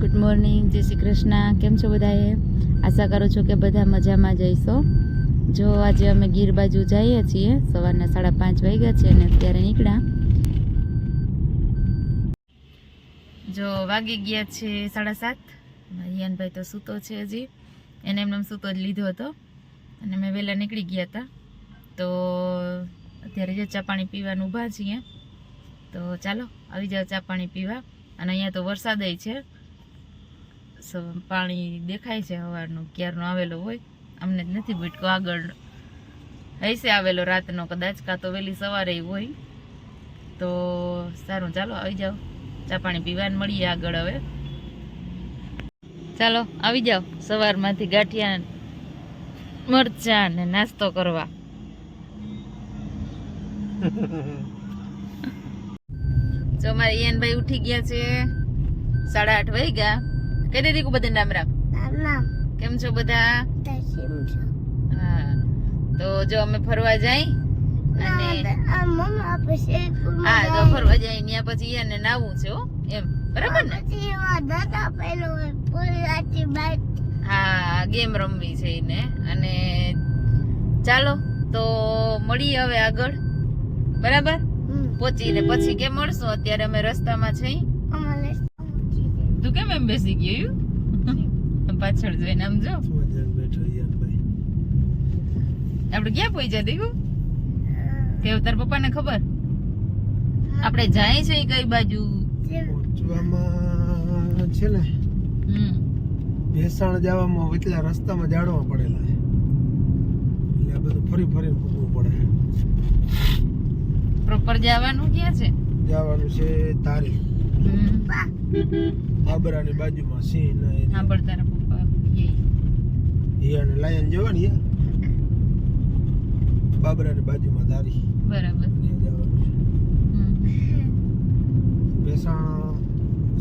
Good morning, જય શ્રી કૃષ્ણ. કેમ છો બધાએ? આશા કરું છું કે બધા મજામાં જઈશો. જો આજે અમે ગીર બાજુ જઈએ છીએ. સવારના 5:30 વાગ્યા છે અને અત્યારે નીકળ્યા. જો વાગી ગયા છે 7:30. હિયાનભાઈ તો સૂતો છે હજી, એને એમને સૂતો જ લીધો હતો અને મેં વહેલા નીકળી ગયા હતા. તો અત્યારે જે ચા પાણી પીવાનું ઊભા છીએ. તો ચાલો આવી જાઓ ચા પાણી પીવા. અને અહીંયા તો વરસાદ છે, પાણી દેખાય છે સવારનું, ક્યારનો આવેલો હોય, અમને જ નથી ભૂટકો. આગળ હશે આવેલો રાતનો કદાચ, કાં તો વહેલી સવારે હોય. તો સારું, ચાલો આવી જાઓ ચા પાણી પીવા, મળીએ આગળ. હવે ચાલો આવી જાઓ સવારમાંથી ગાંઠિયા મરચા ને નાસ્તો કરવા. જો મારા ઈયાનભાઈ ઉઠી ગયા છે, 8:30 વાગ્યા. કહી દીધી કુ બધા રામ રામ. કેમ છો બધા? હા, તો જો અમે ફરવા જાય અને હા જો ફરવા જાય ત્યાં પછી એને નાવું છે એમ, બરાબર ને? હા, ગેમ રમવી છે એને. અને ચાલો તો મળીએ હવે આગળ, બરાબર? પહોંચીને પછી કેમ મળશું? અત્યારે અમે રસ્તામાં છીએ. તું કેમ એમ બેસી ગયું? પાછળ જોઈને આમ જો. આપણે ક્યાં પહોંચ્યા દીકુ? કે તાર પપ્પાને ખબર આપણે જાય છે કઈ બાજુ? પહોંચવામાં છે ને ભેસાણ જવામાં એટલા રસ્તામાં જાડવા પડેલા છે, એટલે આ બધું ફરી ફરી પૂછવું પડે. પ્રોપર જવાનું ક્યાં છે? જવાનું છે તારી બાબરાની બાજુમાં સિંહ હા, પણ તારા પપ્પા અને લાયન જવાની બાબરાની બાજુમાં તારી, બરાબર જવાનું છે. ભેસાણ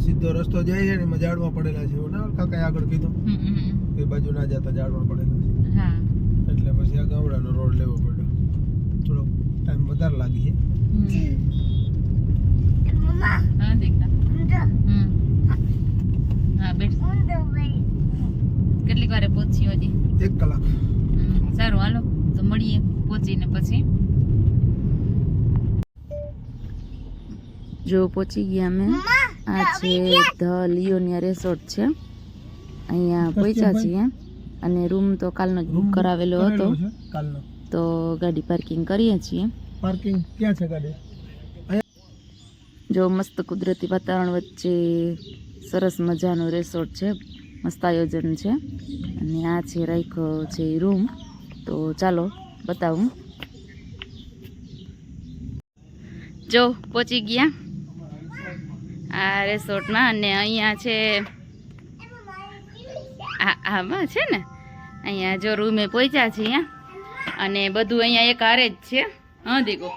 સીધો રસ્તો જાય છે ને એમાં જાડવા પડેલા છે, એવું ના કાકાએ આગળ કીધું એ બાજુ ના જતા જાડવા પડેલા છે. હા, એટલે પછી આ ગામડાનો રોડ લેવો પડ્યો, થોડો ટાઈમ વધારે લાગી છે. હા દીકરા, હા બેઠ. કેટલીક વારે પહોંચી હજી? 1 કલાક. સારું, હાલો તો મળીએ પહોંચીને પછી. જો પહોંચી ગયા અમે. આ છે ધ લિયોનિયા રિસોર્ટ છે, અહીંયા પહોંચ્યા છીએ. અને રૂમ તો કાલનો જ બુક કરાવેલો હતો, તો ગાડી પાર્કિંગ કરીએ છીએ. પાર્કિંગ ક્યાં છે ગાડી? જો મસ્ત કુદરતી વાતાવરણ વચ્ચે સરસ મજાનો રિસોર્ટ છે, મસ્ત આયોજન છે. અને આ છે રાખ્યો છે રૂમ, તો ચાલો બતાવું. જો પહોંચી ગયા આ રિસોર્ટમાં. અને અહીંયા છે આમાં છે ને, અહીંયા જો રૂમે પહોંચ્યા છીએ અને બધું અહીંયા એક હારે જ છે. હા દીકો,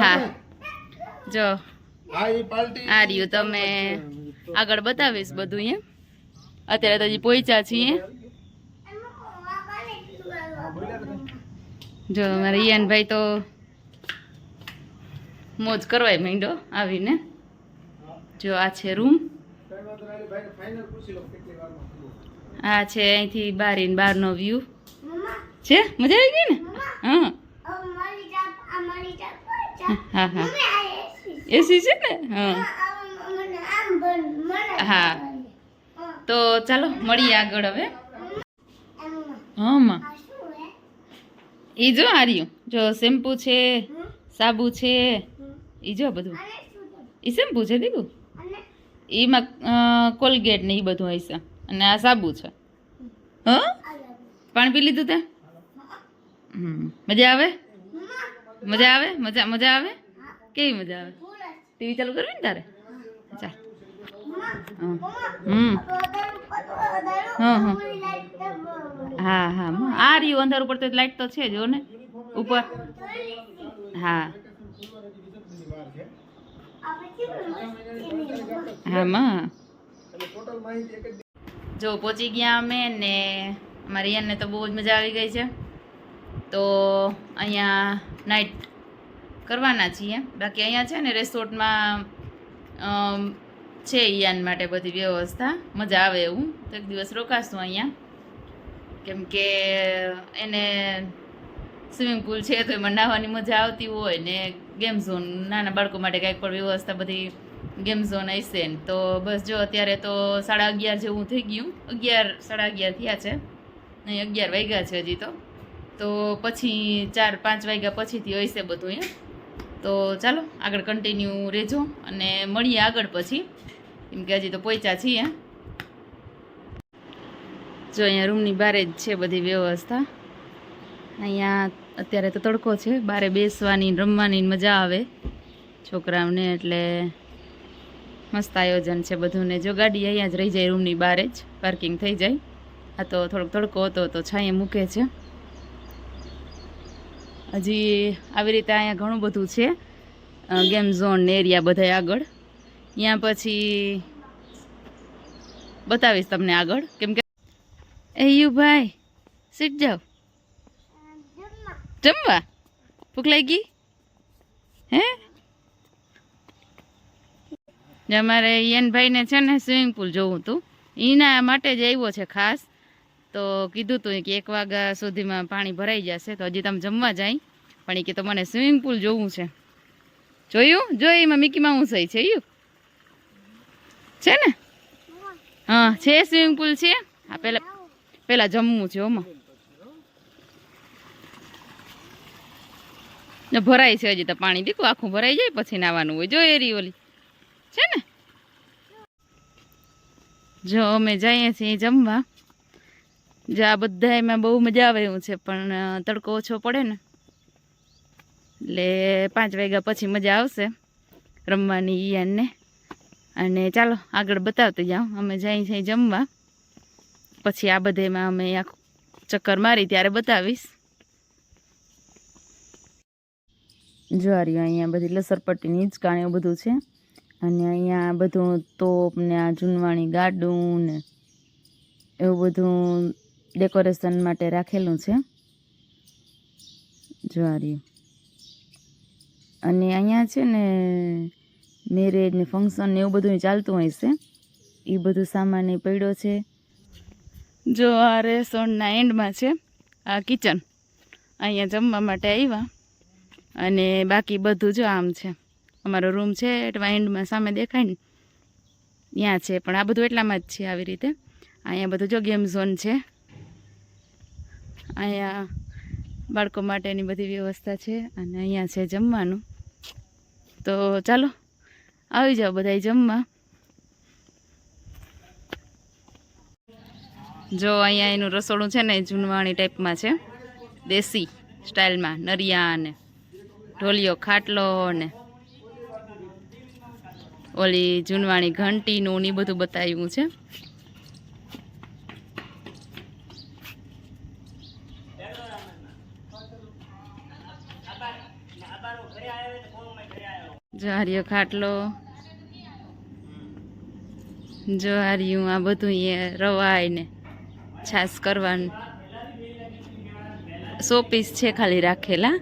હા જો આ રહ્યું, તમે આગળ બતાવીશ બધું અહીંયા. અત્યારે તો હજી પહોંચ્યા છીએ. જો મારા ઈયાનભાઈ તો મોજ કરવાય માંડો આવીને. જો આ છે રૂમ, આ છે અહીંથી બહારનો વ્યૂ છે. મજા આવી ગઈ ને? હા હા હા, એસી છે ને? હા હા, તો ચાલો મળીએ આગળ હવે. હા માં એ જો આ રહ્યું, જો શેમ્પુ છે, સાબુ છે, એ જો બધું. એ શેમ્પુ છે દીકુ, એમાં કોલગેટ ને એ બધું હશે. અને આ સાબુ છે. હા, પાણી પી લીધું તે? મજા આવે? મજા આવે? મજા આવે? કેવી મજા આવે? ટીવી ચાલુ કરવી ને તારે? ચાલ. હા હા, આ રહ્યું અંદર ઉપર તો લાઈટ તો છે જો ને ઉપર. હા હા માં, જો પહોંચી ગયા અમે. ને અમારી યાનને તો બહુ જ મજા આવી ગઈ છે. તો અહીંયા નાઇટ કરવાના છીએ. બાકી અહીંયા છે ને રિસોર્ટમાં છે ઈયાન માટે બધી વ્યવસ્થા, મજા આવે એવું. તો એક દિવસ રોકાશું અહીંયા, કેમ કે એને સ્વિમિંગ પુલ છે તો એમાં નાહવાની મજા આવતી હોય ને ગેમ ઝોન નાના બાળકો માટે કાંઈક પણ વ્યવસ્થા બધી ગેમ ઝોન હશે ને. તો બસ જો અત્યારે તો 11:30 જેવું થઈ ગયું, 11 સાડા 11 થયા છે, નહીં 11 વાગ્યા છે હજી તો પછી 4-5 વાગ્યા પછીથી હશે બધું એમ. તો ચાલો આગળ કન્ટિન્યુ રહેજો અને મળીએ આગળ પછી, કેમ કે હજી તો પહોંચ્યા છીએ. જો અહીંયા રૂમની બહાર જ છે બધી વ્યવસ્થા. અહીંયા અત્યારે તો તડકો છે, બારે બેસવાની રમવાની મજા આવે છોકરાઓને, એટલે મસ્ત આયોજન છે બધું. ને જો ગાડી અહીંયા જ રહી જાય, રૂમની બહાર જ પાર્કિંગ થઈ જાય. આ તો થોડોક તડકો હતો તો છાંયે મૂકે છે. હજી આવી રીતે અહીંયા ઘણું બધું છે, ગેમ ઝોન ને એરિયા બધા આગળ. ત્યાં પછી બતાવીશ તમને આગળ, કેમ કે એ યુ ભાઈ સીટ જાઓ, જમવા ભૂખ લાગી હે? અમારે યનભાઈને છે ને સ્વિમિંગ પુલ જોવું હતું, એના માટે જ આવ્યો છે ખાસ. તો કીધું હતું કે 1 વાગ્યા સુધીમાં પાણી ભરાઈ જશે, તો હજી તમે જમવા જાય, પણ એ કે તો મને સ્વિમિંગ પુલ જોવું છે. જોયું? એમાં મિકી માઉસ છે, યુ છે ને? હા છે, સ્વિમિંગ પુલ છે. હા પેલા જમવું છે ઓમાં. ભરાય છે હજી તો પાણી, દીકું આખું ભરાઈ જાય પછી નાવાનું હોય. જો એરી ઓલી છે ને. જો અમે જઈએ છીએ જમવા. જો આ બધા એમાં બહુ મજા આવે એવું છે, પણ તડકો ઓછો પડે ને એટલે 5 વાગ્યા પછી મજા આવશે રમવાની ઈયાનને. અને ચાલો આગળ બતાવતી જાઉં. અમે જઈએ છીએ જમવા, પછી આ બધેમાં અમે આખું ચક્કર મારી ત્યારે બતાવીશ. જો અહીંયા બધી લસરપટ્ટીની હિંચકા ને એવું બધું છે, અને અહીંયા બધું તોપ ને આ જૂનવાણી ગાડું ને એવું બધું ડેકોરેશન માટે રાખેલું છે. જો અને અહીંયા છે ને મેરેજ ને ફંક્શન ને એવું બધું ચાલતું હોય છે, એ બધું સામાન એ પડ્યો છે. જો આ રેસ્ટોરન્ટના એન્ડમાં છે આ કિચન, અહીંયા જમવા માટે આવ્યા. અને બાકી બધું જો આમ છે, અમારો રૂમ છે એટલા એન્ડમાં સામે દેખાય ને ત્યાં છે, પણ આ બધું એટલામાં જ છે આવી રીતે. અહીંયા બધું જો ગેમ ઝોન છે, અહીંયા બાળકો માટેની બધી વ્યવસ્થા છે, અને અહીંયા છે જમવાનું. તો ચાલો આવી જાઓ બધા જમવા. જો અહીંયા એનું રસોડું છે ને જૂનવાણી ટાઈપમાં છે, દેશી સ્ટાઇલમાં. નરિયા ને ઢોલિયો ખાટલો ને ઓલી જૂનવાણી ઘંટીનું ને બધું બતાવ્યું છે. જો હાર્યો ખાટલો, જો હાર્યું આ બધું રવાય ને છાશ કરવાનું શોપીસ છે ખાલી રાખેલા.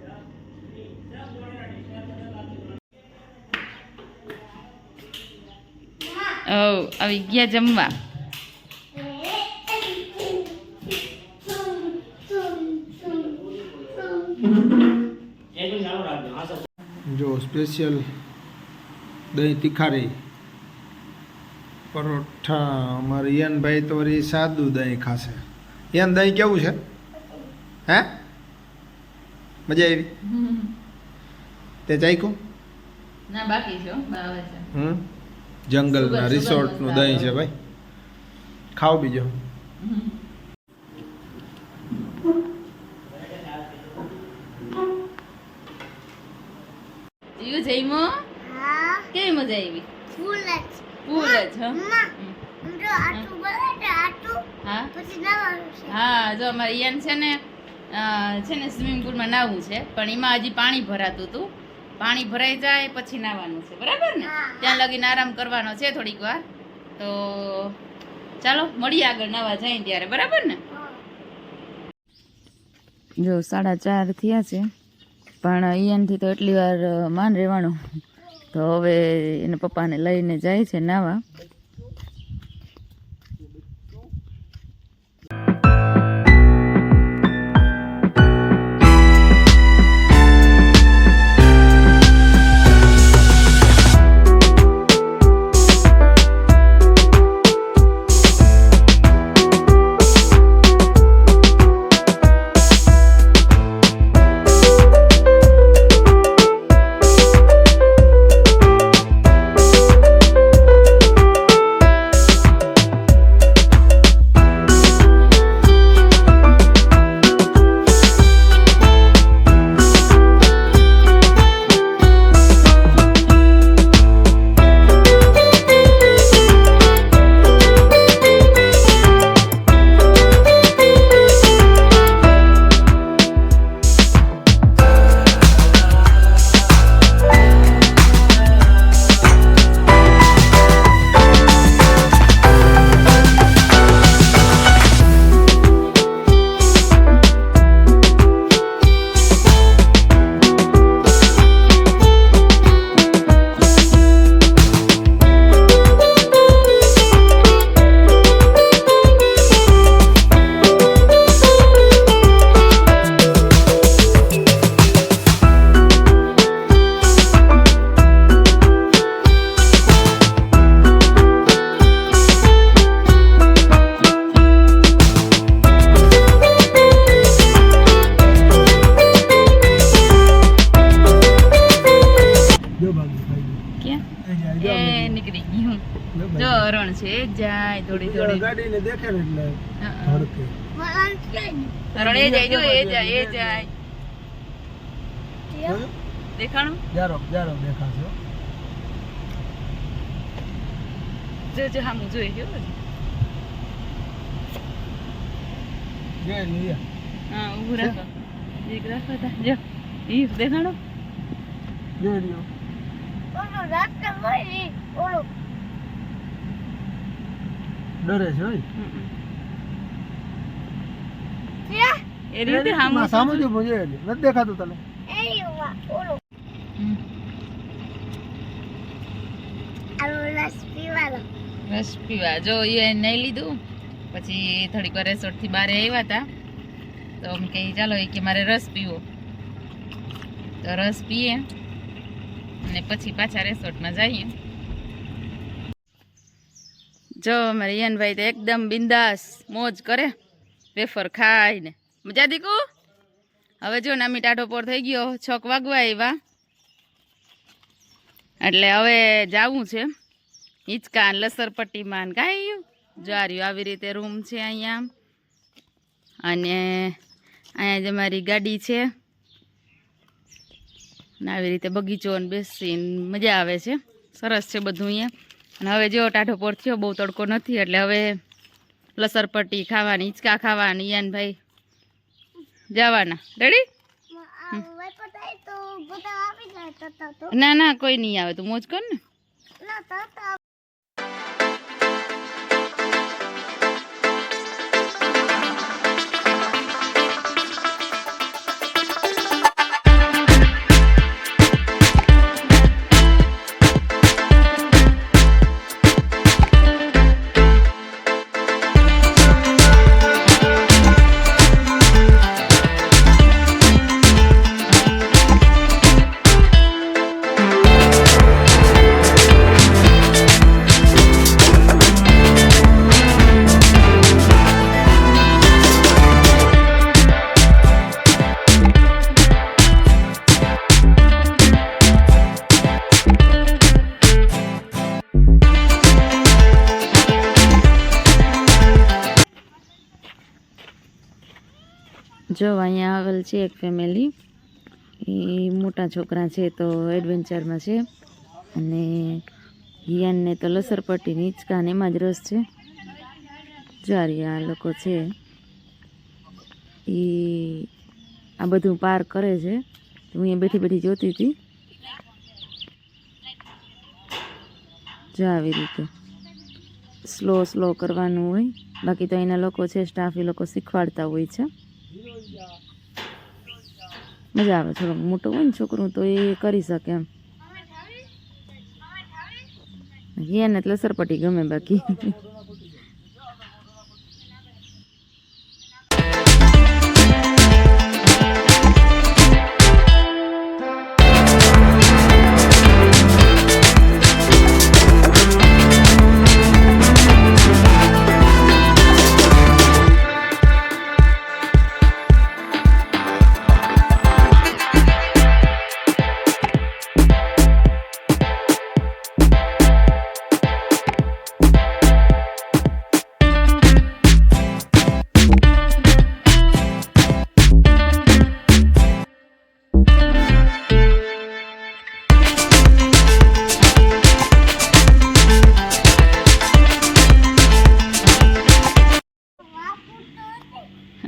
આવી ગયા જમવા. જો સ્પેશિયલ દહીં તીખારી પરોઠા. અમારે યનભાઈ તો વળી સાદું દહીં ખાશે. યન દહીં કેવું છે? હે મજા આવી? તે ચાખ્યું? ના બાકી છે, ભાવે છે. જંગલના રિસોર્ટનું દહીં છે ભાઈ, ખાવ બીજો. જીવ જઈમો કેવી મજા આવી? ફૂલ જ હા. જો અમારે ઈયાન છે ને સ્વિમિંગ પુલમાં નાહવું છે, પણ એમાં હજી પાણી ભરાતું હતું. પાણી ભરાઈ જાય પછી નાહવાનું છે, બરાબર ને? ત્યાં લગીને આરામ કરવાનો છે થોડીક વાર. તો ચાલો મળીએ આગળ નાહવા જાય ત્યારે, બરાબર ને? જો 4:30 થયા છે, પણ અહીંયાથી તો એટલી વાર માન રહેવાનું તો હવે એના પપ્પાને લઈને જાય છે નાવા. એ નીકળી ગયું. જો હરણ છે એ જાય થોડી થોડી ગાડીને દેખે ને એટલે ધડકે. હરણ એ જાય, જો એ જાય એ જાય. દેખાણું જારો જારો દેખાશે. જો જો હામું જોઈ જો. જે લીયા. હા ઊભું રાખો. એક રાખો તા જો. ઈ દેખાણું જે લીયો. ઓલો રાસ્તો હોય ને ઓલો ડરે છે હોય. ત્યાં એ રીતે હામું સામે જો બોજે નથી દેખાતું તને. એમાં ઓલો આલો રસ પીવાનો રસ પીવા. જો એ નહીં લીધું પછી થોડીક વાર resort થી બહાર આવ્યા હતા તો અમે કહી ચાલો એ કે મારે રસ પીવો, તો રસ પીએ અને પછી પાછા રેસોર્ટમાં જઈએ. જો અમારે યનભાઈ તો એકદમ બિંદાસ મોજ કરે, વેફર ખાઈને. મજા દીકુ. હવે જો નામી ટાઢો પોર થઈ ગયો, 6 વાગવા આવ્યા એટલે હવે જાવું છે હિંચકા લસરપટ્ટીમાં ને કાંઈ જાર્યું આવી રીતે રૂમ છે અહીંયા. અને અહીંયા જ અમારી ગાડી છે ને આવી રીતે બગીચો ને બેસીને મજા આવે છે. સરસ છે બધું અહીંયા. અને હવે જો ટાઢો પોર થયો, બહુ તડકો નથી એટલે હવે લસરપટ્ટી ખાવાની, હિંચકા ખાવાની. યાનભાઈ જવાના. રેડી? તો બધા આવી જાય તો ના ના કોઈ નહીં આવે, તું મોજ કર ને. ના તો જો અહીંયા આવેલ છે એક ફેમિલી, એ મોટા છોકરા છે તો એડવેન્ચરમાં છે અને હિયાનને તો લસરપટ્ટી હિંચકા ને એમાં જ રસ છે. જારી આ લોકો છે એ આ બધું પાર કરે છે. હું અહીંયા બેઠી બેઠી જોતી હતી. જો આવી રીતે સ્લો સ્લો કરવાનું હોય, બાકી તો અહીંના લોકો છે સ્ટાફ, એ લોકો શીખવાડતા હોય છે. મજા આવે. થોડુંક મોટું હોય ને છોકરું તો એ કરી શકે એમ. એને એટલે લસરપટ્ટી ગમે બાકી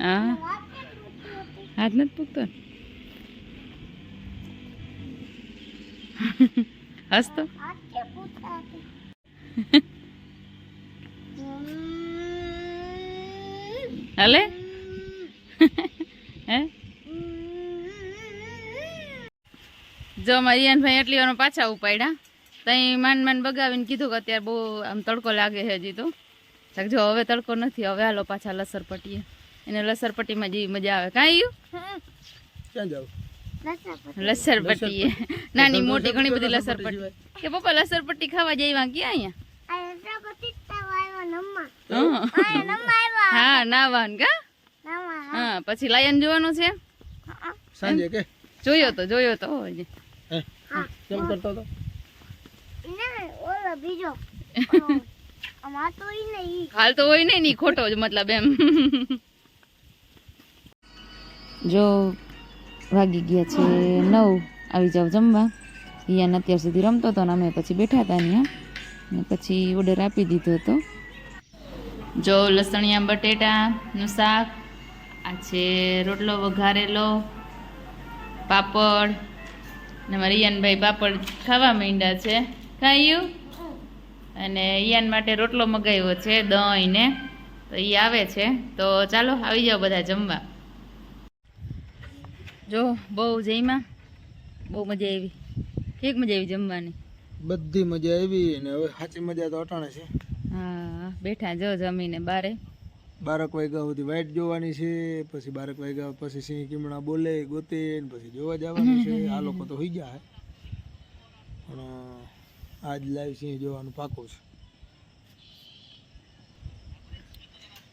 હા હાથ નથી પૂગતો હસતો આટલે પૂછતા હતી હાલે હે જો મરિયાનભાઈ એટલી વાર પાછા ઉપાડ્યા તઈ માંડ બગાવીને કીધું કે અત્યારે બહુ આમ તડકો લાગે છે હજી તો જો હવે તડકો નથી હવે હાલો પાછા લસરપટ્ટીએ એને લસરપટ્ટીમાં જેવી મજા આવે કાંઈ ક્યાં જાવ લસરપટ્ટીએ નાની મોટી ઘણી બધી લસરપટ્ટી કે પપ્પા લસરપટ્ટી ખાવા જઈવા ક્યાં અહીંયા હા નાવાન કા હા પછી લાયન જોવાનું છે સાંજે કે જોયો તો હોય કેમ કરતો હતો બીજો હાલ તો હોય ને ની ખોટો જ મતલબ એમ જો વાગી ગયા છે 9 આવી જાવ જમવા ઈયાન અત્યાર સુધી રમતો હતો ને અમે પછી બેઠા હતા ત્યાં ને પછી ઓર્ડર આપી દીધો હતો જો લસણિયા બટેટાનું શાક આ છે રોટલો વઘારેલો પાપડ ને મારા ઈયાનભાઈ પાપડ ખાવા માંડ્યા છે ખાયું અને ઈયાન માટે રોટલો મગાવ્યો છે દહીં ને તો એ આવે છે તો ચાલો આવી જાઓ બધા જમવા જો બહુ જઈમાં બહુ મજા આવી ઠીક મજા આવી જમવાની બધી મજા આવી ને હવે સાચી મજા તો અટાણે છે હા બેઠા જો જમીને બારે 12 વાગ્યા સુધી વાઇટ જોવાની છે પછી 12 વાગ્યા પછી સિંહ કીમણા બોલે ગોતે ને પછી જોવા જવાનું છે આ લોકો તો હોઈ ગયા પણ આજ લાઈવ સિંહ જોવાનું પાકું છે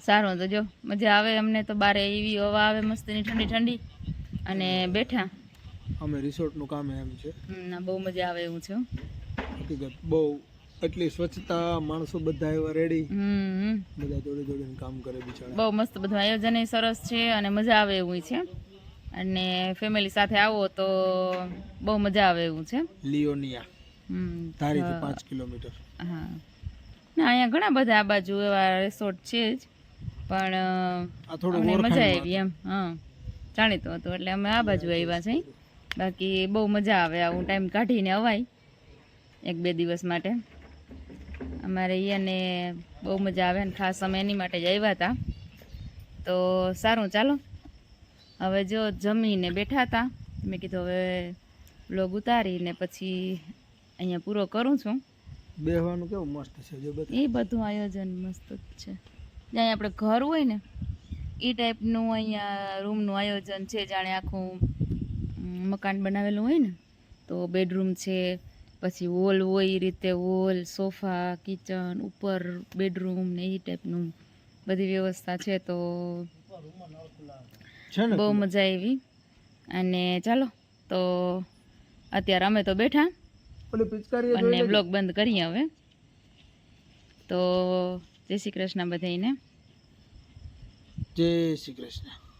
સારું તો જો મજા આવે અમને તો બારે એવી હવા આવે મસ્તીની ઠંડી ઠંડી અને બેઠા અમે રિસોર્ટનું કામ એમ છે ના બહુ મજા આવે એવું છે હકીકત બહુ એટલી સ્વચ્છતા માણસો બધા એવા રેડી બધા જોડે જોડે કામ કરે બિચારા બહુ મસ્ત બધું આયોજન સરસ છે અને મજા આવે એવું છે અને ફેમિલી સાથે આવો તો બહુ મજા આવે એવું છે લિયોનિયા ધારીથી 5 કિલોમીટર હા ના અહીંયા ઘણા બધા આ બાજુ એવા રિસોર્ટ છે જ પણ અમને મજા આવી એમ હા જાણીતું હતું એટલે અમે આ બાજુ આવ્યા છે બાકી બહુ મજા આવે આવું ટાઈમ કાઢીને અવાય 1-2 દિવસ માટે અમારે અહીંયાને બહુ મજા આવે ને ખાસ અમે એની માટે જ આવ્યા હતા તો સારું ચાલો હવે જો જમીને બેઠા હતા મેં કીધું હવે વ્લોગ ઉતારીને પછી અહીંયા પૂરો કરું છું બેહવાનું કેવું મસ્ત છે જો બધું એ બધું આયોજન મસ્ત જ છે જ્યાં આપણે ઘર હોય ને એ ટાઈપનું અહીંયા રૂમનું આયોજન છે જાણે આખું મકાન બનાવેલું હોય ને તો બેડરૂમ છે પછી વોલ હોય એ રીતે વોલ સોફા કિચન ઉપર બેડરૂમ ને એ ટાઈપનું બધી વ્યવસ્થા છે તો બહુ મજા આવી અને ચાલો તો અત્યારે અમે તો બેઠા અને બ્લોગ બંધ કરીએ હવે તો જય શ્રી કૃષ્ણ બધાને જય શ્રી કૃષ્ણ